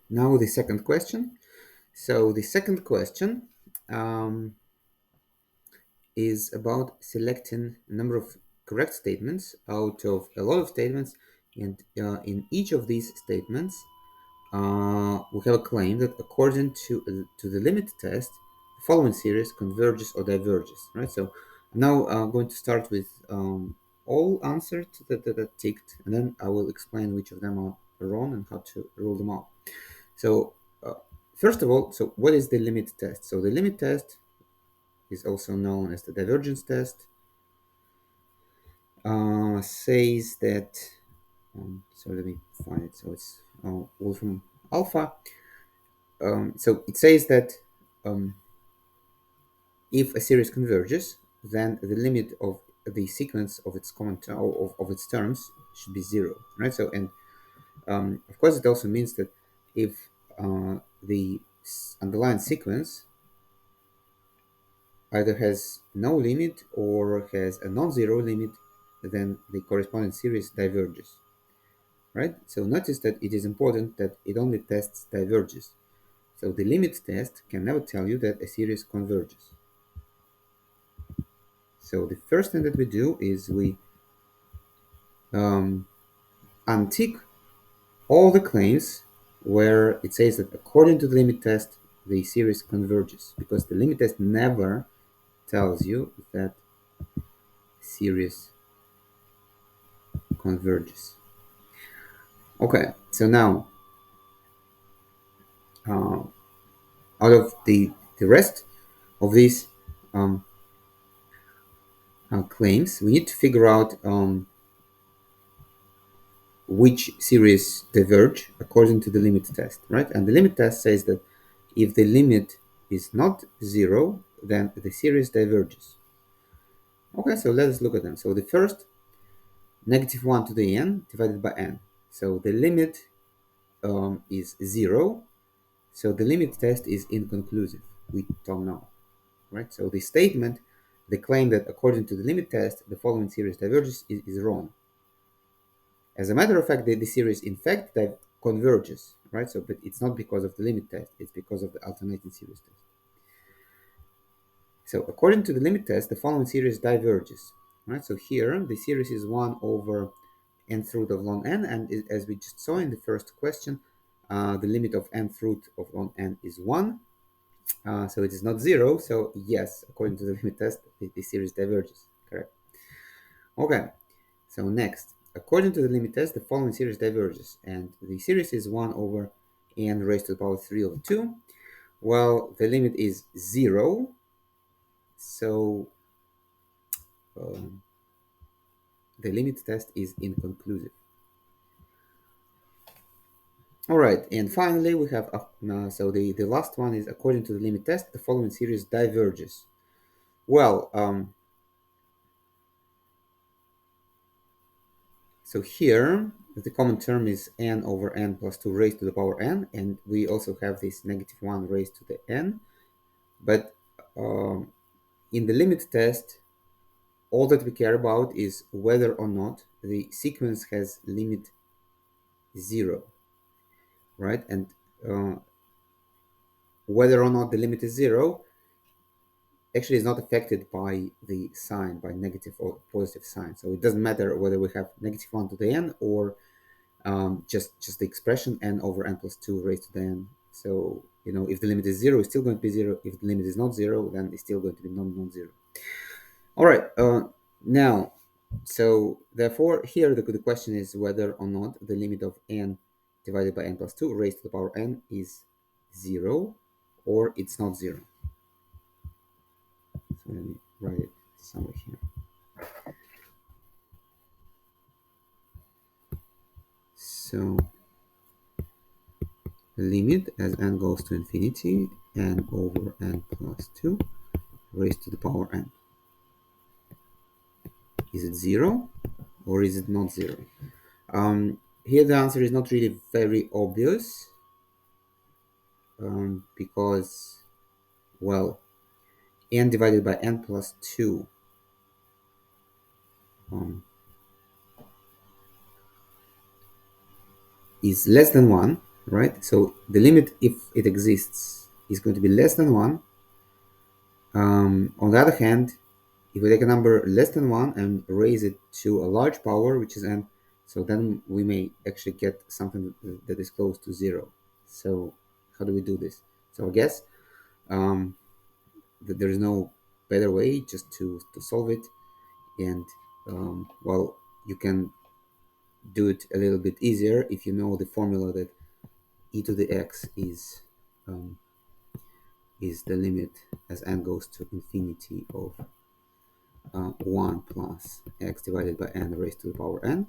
Now the second question. So the second question um, is about selecting a number of correct statements out of a lot of statements, and in each of these statements, we have a claim that according to the limit test, the following series converges or diverges. Right. So now I'm going to start with all answers that are ticked, and then I will explain which of them are wrong and how to rule them out. So uh, first of all, so what is the limit test? So the limit test is also known as the divergence test. Says that. So let me find it. So it's Wolfram Alpha. So it says that um, if a series converges, then the limit of the sequence of its of its terms should be zero, right? So and of course it also means that if the underlying sequence either has no limit or has a non-zero limit, then the corresponding series diverges, right? So notice that it is important that it only tests diverges. So the limit test can never tell you that a series converges. So the first thing that we do is we um, untick all the claims where it says that according to the limit test, the series converges, because the limit test never tells you that series converges. Okay, so now uh, out of the rest of these um, claims, we need to figure out which series diverge according to the limit test, right? And the limit test says that if the limit is not zero, then the series diverges. Okay, so let us look at them. So the first, -1 to the n divided by n. So the limit is zero, so the limit test is inconclusive. We don't know, right? So the statement, the claim that according to the limit test, the following series diverges is wrong. As a matter of fact, the series in fact that converges, right? So, but it's not because of the limit test; it's because of the alternating series test. So, according to the limit test, the following series diverges, right? So here the series is 1 over nth root of ln n, and as we just saw in the first question, the limit of nth root of ln n is 1, so it is not 0. So yes, according to the limit test, the series diverges. Correct. Okay. So next, according to the limit test, the following series diverges, and the series is 1 over n raised to the power 3 over 2. Well, the limit is 0, so um, the limit test is inconclusive. All right, and finally we have, so the last one is according to the limit test, the following series diverges. Well, so here the common term is n over n plus 2 raised to the power n, and we also have this -1 raised to the n. But in the limit test, all that we care about is whether or not the sequence has limit 0, right? And uh, whether or not the limit is 0 actually is not affected by the sign, by negative or positive sign. So it doesn't matter whether we have -1 to the n or just the expression n over n plus 2 raised to the n. So, if the limit is 0, it's still going to be 0. If the limit is not 0, then it's still going to be non-zero. All right. Now, so therefore, here the question is whether or not the limit of n divided by n plus 2 raised to the power n is 0 or it's not 0. So let me write it somewhere here. So limit as n goes to infinity, n over n plus 2 raised to the power n. Is it 0 or is it not 0? Here the answer is not really very obvious because, well, n divided by n plus 2 is less than 1. right? So the limit, if it exists, is going to be less than 1. On the other hand, if we take a number less than 1 and raise it to a large power, which is n, so then we may actually get something that is close to 0. So how do we do this? So I guess um, that there is no better way just to solve it. And well, you can do it a little bit easier if you know the formula that e to the x is the limit as n goes to infinity of 1 plus x divided by n raised to the power n,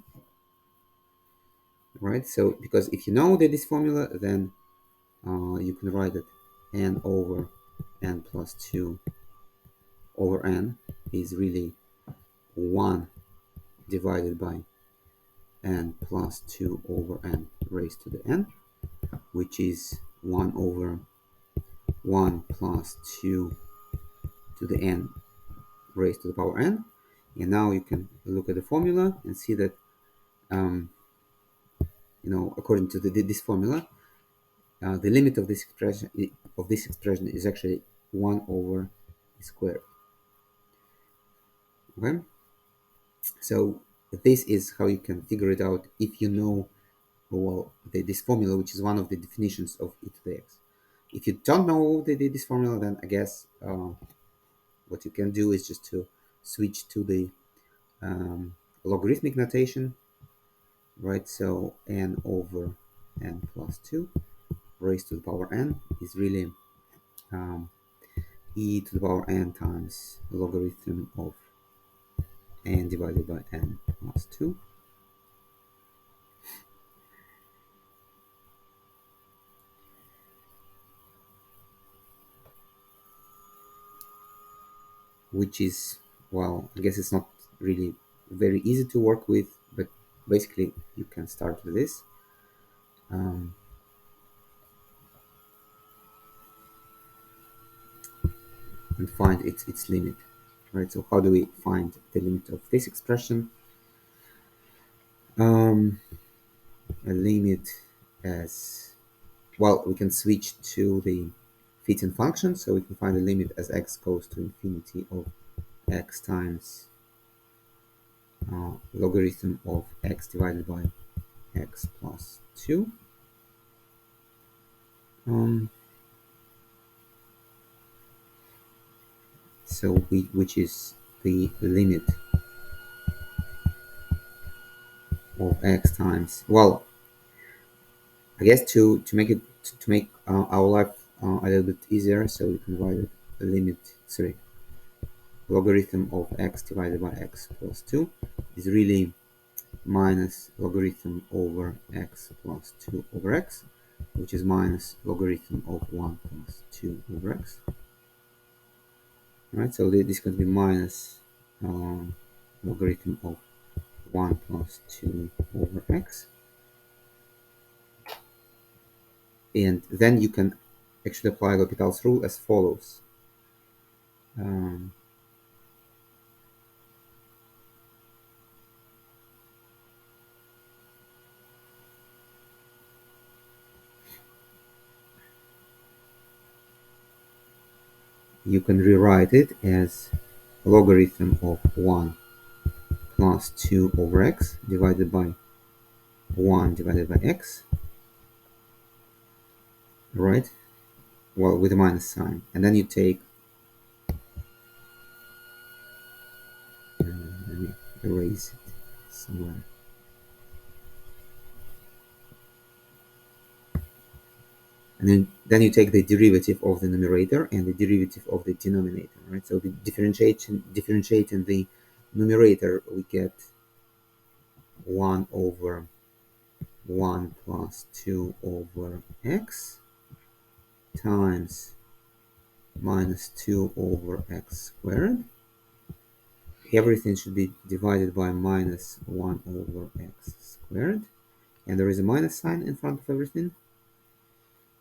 right? So because if you know that this formula, then you can write it n over n plus 2 over n is really 1 divided by n plus 2 over n raised to the n, which is 1 over 1 plus 2 to the n raised to the power n. And now you can look at the formula and see that um, according to this formula, the limit of this expression is actually 1 over squared. Okay, so this is how you can figure it out if you know, well, this formula, which is one of the definitions of e to the x. If you don't know this formula, then I guess what you can do is just to switch to the logarithmic notation, right? So n over n plus 2 raised to the power n is really um, e to the power n times logarithm of n divided by n plus 2, which is, well, I guess it's not really very easy to work with, but basically you can start with this. Um, and find its limit, right? So how do we find the limit of this expression? Um, a limit as, well, we can switch to the fitting function, so we can find the limit as x goes to infinity of x times logarithm of x divided by x plus 2. Um, which is the limit of x times, well, I guess to make it to make our life a little bit easier, so we can write it a limit, sorry, logarithm of x divided by x plus 2 is really minus logarithm over x plus 2 over x, which is minus logarithm of 1 plus 2 over x. Right, so this is going to be minus logarithm of 1 plus 2 over x. And then you can actually apply L'Hopital's rule as follows. Um, you can rewrite it as logarithm of 1 plus 2 over x divided by 1 divided by x, right? Well, with a minus sign. And then you take, let me erase it somewhere. And then you take the derivative of the numerator and the derivative of the denominator, right? So the differentiating the numerator, we get 1 over 1 plus 2 over x times minus 2 over x squared. Everything should be divided by minus 1 over x squared. And there is a minus sign in front of everything.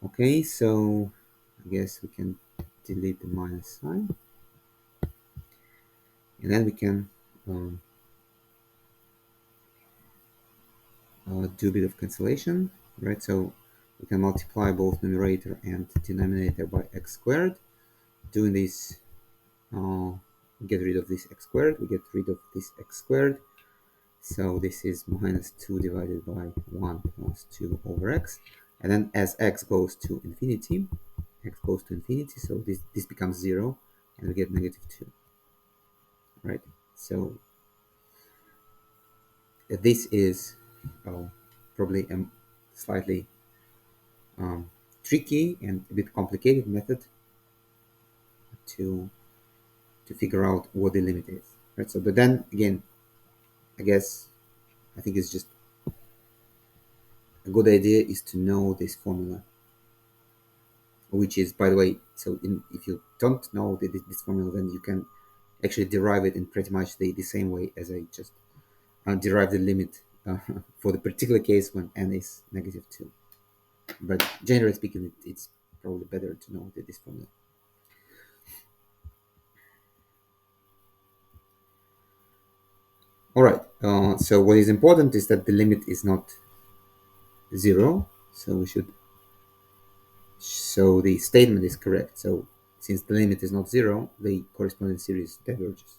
Okay, so I guess we can delete the minus sign. And then we can do a bit of cancellation, right? So we can multiply both numerator and denominator by x squared. Doing this, we get rid of this x squared, we get rid of this x squared. So this is minus 2 divided by 1 plus 2 over x. And then as x goes to infinity, so this becomes 0, and we get negative 2, right? So this is probably a slightly tricky and a bit complicated method to figure out what the limit is, right? So, but then again, I guess I think it's just a good idea is to know this formula, which is, by the way, so if you don't know this formula, then you can actually derive it in pretty much the same way as I just derived the limit for the particular case when n is negative 2. But generally speaking, it's probably better to know this formula. All right, so what is important is that the limit is not 0, so so the statement is correct. So since the limit is not 0, the corresponding series diverges.